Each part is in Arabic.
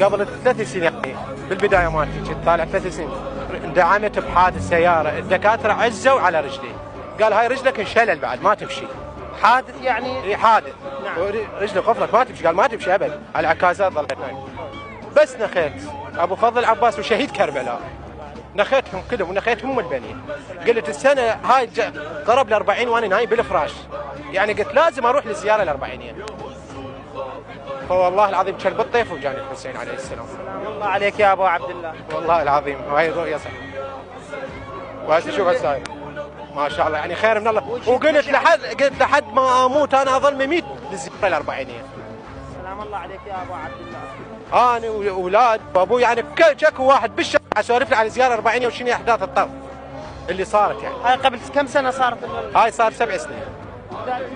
قبل 3 سنين يعني بالبدايه مالتي كنت طالع 3 سنين اندعمت بحادث سياره، الدكاتره عزوا على رجلي، قال هاي رجلك انشلل بعد ما تمشي. حادث يعني؟ اي حادث. نعم. رجلي قفلت ما تمشي، قال ما تمشي ابد، على عكازات ظلت هناك. بس نخيت ابو فضل عباس وشهيد كربلاء، نخيتهم كلهم ونخيت هم البنين. قلت السنه هاي قرب ل 40 وانا نايم بالفراش، يعني قلت لازم اروح للزياره الاربعينيه. فوالله العظيم كان بالطيف وجاني الحسين عليه السلام. سلام الله عليك يا ابو عبد الله. والله العظيم وهي رؤيا صح. وهسه شوف هسه ما شاء الله يعني خير من الله. وقلت لحد ما اموت انا اظل مميت للزياره الاربعينيه. سلام الله عليك يا ابو عبد الله. انا واولاد وابوي يعني اكو واحد بالشارع اسولف لي على زياره اربعينيه وشنو احداث الطرف اللي صارت يعني. هاي قبل كم سنه صارت؟ هاي صار 7 سنين.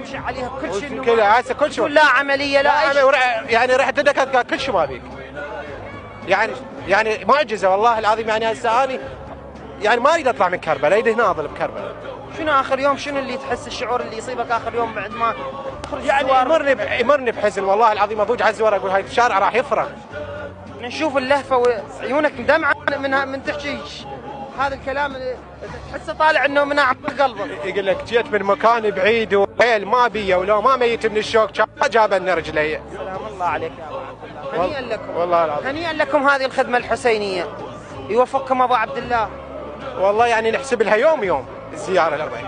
تمشي عليها كل شيء. كل شيء لا عمليه لا أي شيء. يعني رحت الدكاتره قال كل شيء ما بيك. يعني معجزه والله العظيم. يعني هسه اني يعني ما اريد اطلع من كربلاء، اريد هنا اظل بكربلاء. شنو اخر يوم، شنو اللي تحس الشعور اللي يصيبك اخر يوم بعد ما تخرج؟ يعني يمرني بحزن والله العظيم. اضوج على الزوار اقول هاي الشارع راح يفرغ. نشوف اللهفه وعيونك مدمعه من تحكي هذا الكلام، تحسه طالع انه من اعماق قلبك. يقول لك جيت من مكان بعيد وحيل ما بيا ولو ما ميت من الشوك ما جاب لنا رجلي. سلام الله عليك يا ابو عبد الله. هنيئا لكم والله العظيم. هنيئا لكم هذه الخدمه الحسينيه، يوفقكم ابو عبد الله. والله يعني نحسب لها يوم الزياره الاربعين.